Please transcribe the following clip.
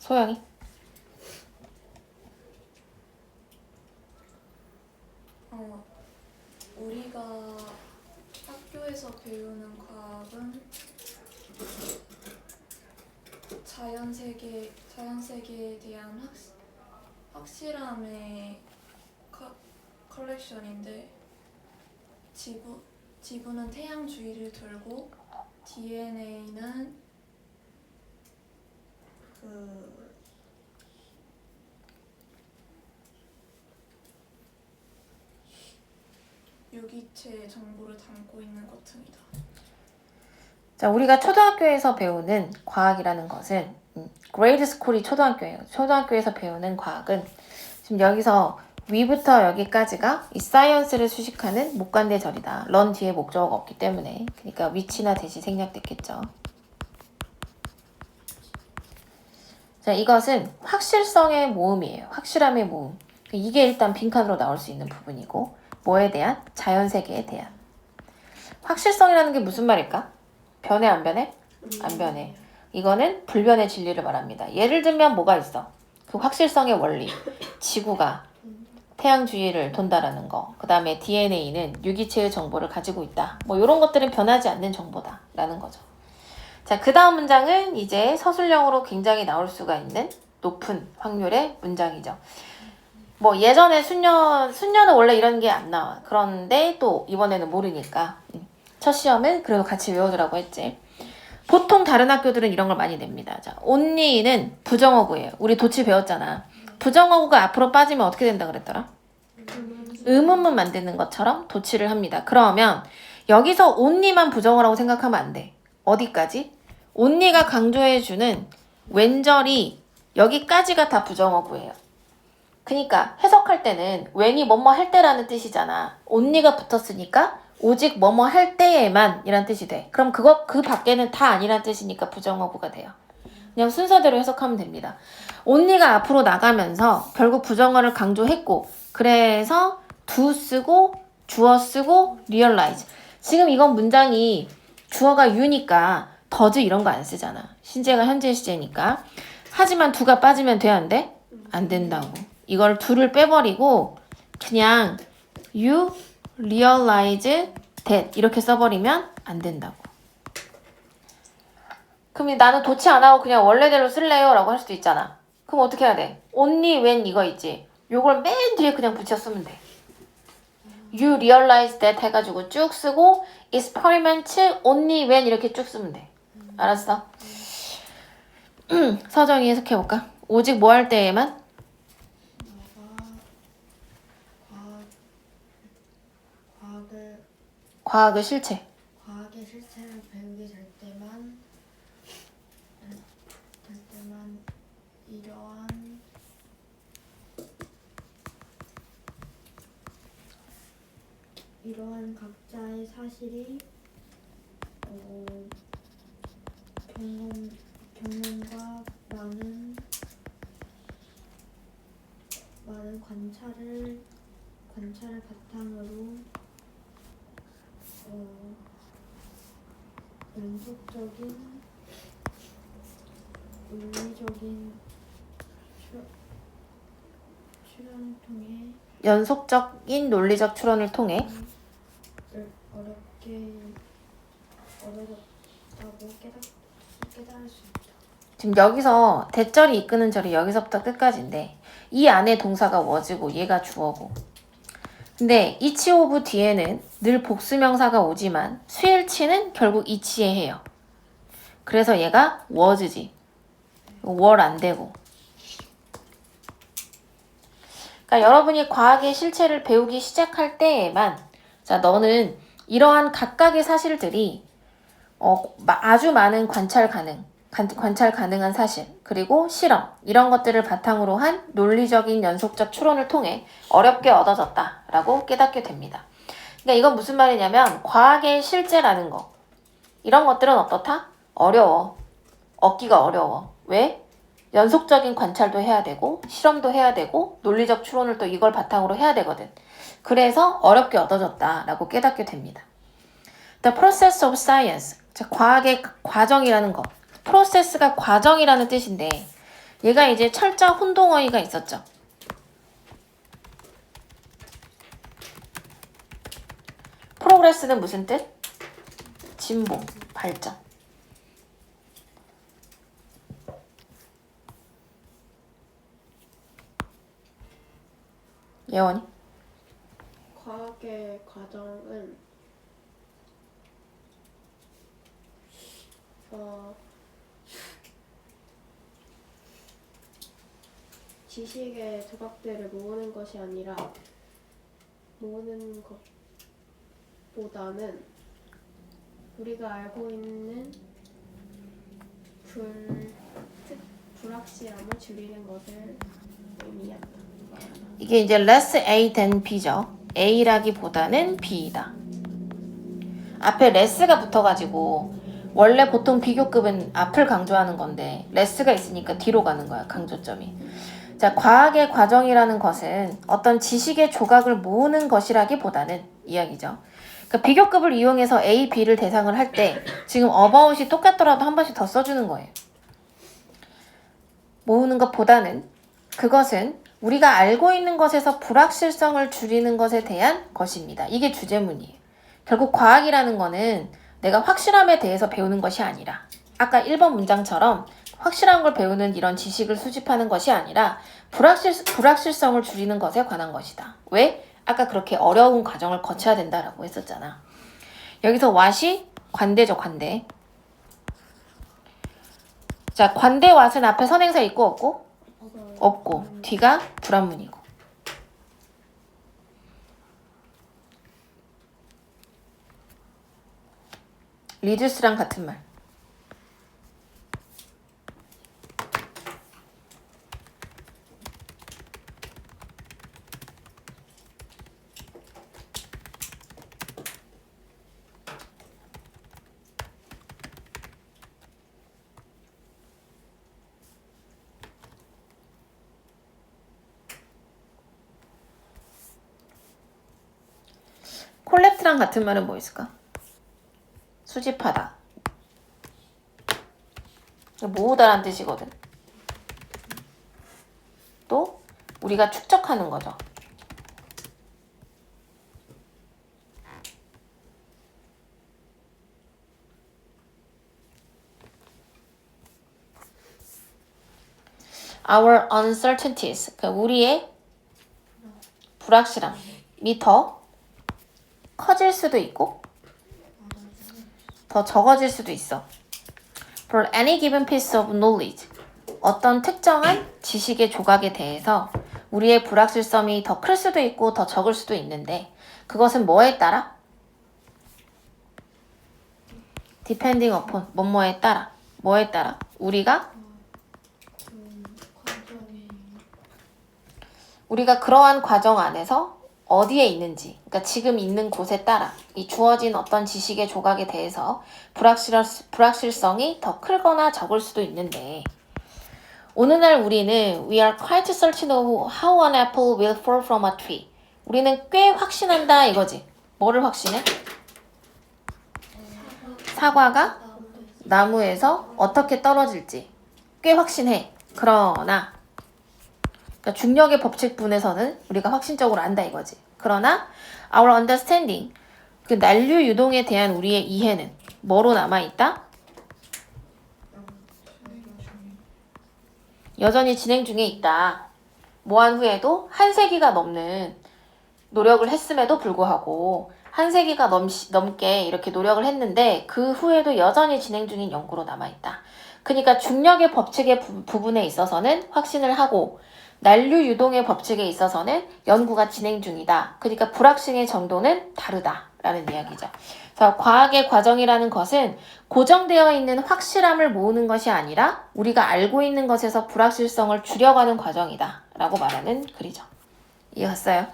소영이? 우리가 학교에서 배우는 과학은 자연세계에 대한 확실함의 컬렉션인데 지구는 태양 주위를 돌고 DNA는 유기체 정보를 담고 있는 것 등이다. 자, 우리가 초등학교에서 배우는 과학이라는 것은 grade school이 초등학교예요. 초등학교에서 배우는 과학은 지금 여기서 위부터 여기까지가 이 사이언스를 수식하는 목관대절이다. 런 뒤에 목적어가 없기 때문에. 그러니까 위치나 대시 생략됐겠죠. 자, 이것은 확실성의 모음이에요. 확실함의 모음. 이게 일단 빈칸으로 나올 수 있는 부분이고, 뭐에 대한? 자연세계에 대한. 확실성이라는 게 무슨 말일까? 변해 안 변해? 안 변해. 이거는 불변의 진리를 말합니다. 예를 들면 뭐가 있어? 그 확실성의 원리. 지구가 태양 주위를 돈다라는 거. 그 다음에 DNA는 유기체의 정보를 가지고 있다. 뭐 이런 것들은 변하지 않는 정보다라는 거죠. 자, 그 다음 문장은 이제 서술형으로 굉장히 나올 수가 있는 높은 확률의 문장이죠. 뭐 예전에 순녀는 원래 이런 게 안 나와. 그런데 또 이번에는 모르니까 첫 시험은 그래도 같이 외워두라고 했지. 보통 다른 학교들은 이런 걸 많이 냅니다. 자, only는 부정어구예요. 우리 도치 배웠잖아. 부정어구가 앞으로 빠지면 어떻게 된다 그랬더라? 의문문 만드는 것처럼 도치를 합니다. 그러면 여기서 only만 부정어라고 생각하면 안 돼. 어디까지? only가 강조해주는 웬절이 여기까지가 다 부정어구예요. 그러니까 해석할 때는 when이 뭐뭐 할 때라는 뜻이잖아. only가 붙었으니까 오직 뭐뭐 할 때에만 이란 뜻이 돼. 그럼 그 밖에는 다 아니란 뜻이니까 부정어구가 돼요. 그냥 순서대로 해석하면 됩니다. only가 앞으로 나가면서 결국 부정어를 강조했고, 그래서 do 쓰고 주어 쓰고 realize. 지금 이건 문장이 주어가 you니까 does 이런 거 안 쓰잖아. 신재가 현재 시제니까. 하지만 do가 빠지면 돼, 안 돼? 안 된다고. 이걸 do를 빼버리고 그냥 you realize that 이렇게 써버리면 안 된다고. 그럼 나는 도치 안 하고 그냥 원래대로 쓸래요 라고 할 수도 있잖아. 그럼 어떻게 해야 돼? only when 이거 있지. 요걸 맨 뒤에 그냥 붙여 쓰면 돼. you realize that 해가지고 쭉 쓰고 experiment only when 이렇게 쭉 쓰면 돼. 알았어? 서정이 해석해볼까? 오직 뭐 할 때에만? 과학의 실체. 과학의 실체를 배우게 될 때만 이러한 각자의 사실이 경험과 많은 관찰을 바탕으로 연속적인 논리적인 추론을 통해 연속적인 논리적 추론을 통해 어렵다고 깨달을 수 있다. 지금 여기서 대절이 이끄는 절이 여기서부터 끝까지인데 이 안에 동사가 was고 얘가 주어고, 근데 each of 뒤에는 늘 복수명사가 오지만 수일치는 결국 each에 해요. 그래서 얘가 was지. were 안 되고. 그러니까 여러분이 과학의 실체를 배우기 시작할 때에만, 자, 너는 이러한 각각의 사실들이 아주 많은 관찰 가능한 사실, 그리고 실험, 이런 것들을 바탕으로 한 논리적인 연속적 추론을 통해 어렵게 얻어졌다라고 깨닫게 됩니다. 그러니까 이건 무슨 말이냐면 과학의 실제라는 거, 이런 것들은 어떻다? 어려워. 얻기가 어려워. 왜? 연속적인 관찰도 해야 되고 실험도 해야 되고 논리적 추론을 또 이걸 바탕으로 해야 되거든. 그래서 어렵게 얻어졌다라고 깨닫게 됩니다. The process of science, 자, 과학의 과정이라는 거. 프로세스가 과정이라는 뜻인데 얘가 이제 철자 혼동어휘가 있었죠. 프로그레스는 무슨 뜻? 진보, 발전. 예원이? 과학의 과정은 지식의 조각들을 모으는 것이 아니라 모으는 것보다는 우리가 알고 있는 불확실함을 줄이는 것을 의미한다. 이게 이제 less A than B죠. A라기보다는 B이다. 앞에 less가 붙어가지고 원래 보통 비교급은 앞을 강조하는 건데 less가 있으니까 뒤로 가는 거야, 강조점이. 자, 과학의 과정이라는 것은 어떤 지식의 조각을 모으는 것이라기보다는 이야기죠. 그러니까 비교급을 이용해서 A, B를 대상을 할 때 지금 about이 똑같더라도 한 번씩 더 써주는 거예요. 모으는 것보다는 그것은 우리가 알고 있는 것에서 불확실성을 줄이는 것에 대한 것입니다. 이게 주제문이에요. 결국 과학이라는 거는 내가 확실함에 대해서 배우는 것이 아니라 아까 1번 문장처럼 확실한 걸 배우는 이런 지식을 수집하는 것이 아니라 불확실성을 줄이는 것에 관한 것이다. 왜? 아까 그렇게 어려운 과정을 거쳐야 된다라고 했었잖아. 여기서 what이 관대죠, 관대. 자, 관대 what은 앞에 선행사 있고 없고? 없고. 뒤가 불합문이고. 리듀스랑 같은 말. 콜렉트랑 같은 말은 뭐 있을까? 수집하다. 모으다란 뜻이거든. 또 우리가 축적하는 거죠. Our uncertainties, 그러니까 우리의 불확실함이 더 커질 수도 있고 더 적어질 수도 있어. For any given piece of knowledge, 어떤 특정한 지식의 조각에 대해서 우리의 불확실성이 더 클 수도 있고 더 적을 수도 있는데 그것은 뭐에 따라? Depending upon, 뭐뭐에 따라. 뭐에 따라? 우리가 그러한 과정 안에서 어디에 있는지, 그러니까 지금 있는 곳에 따라 이 주어진 어떤 지식의 조각에 대해서 불확실성이 더 크거나 적을 수도 있는데 오늘날 우리는 We are quite certain of how an apple will fall from a tree. 우리는 꽤 확신한다 이거지. 뭐를 확신해? 사과가 나무에서 어떻게 떨어질지 꽤 확신해. 그러나 그러니까 중력의 법칙분에서는 우리가 확신적으로 안다 이거지. 그러나 our understanding, 그 난류 유동에 대한 우리의 이해는 뭐로 남아있다? 여전히 진행 중에 있다. 뭐한 후에도 한 세기가 넘는 노력을 했음에도 불구하고 한 세기가 넘게 이렇게 노력을 했는데 그 후에도 여전히 진행 중인 연구로 남아있다. 그러니까 중력의 법칙의 부분에 있어서는 확신을 하고 난류 유동의 법칙에 있어서는 연구가 진행 중이다. 그러니까 불확실의 정도는 다르다라는 이야기죠. 그래서 과학의 과정이라는 것은 고정되어 있는 확실함을 모으는 것이 아니라 우리가 알고 있는 것에서 불확실성을 줄여가는 과정이다 라고 말하는 글이죠. 이해갔어요?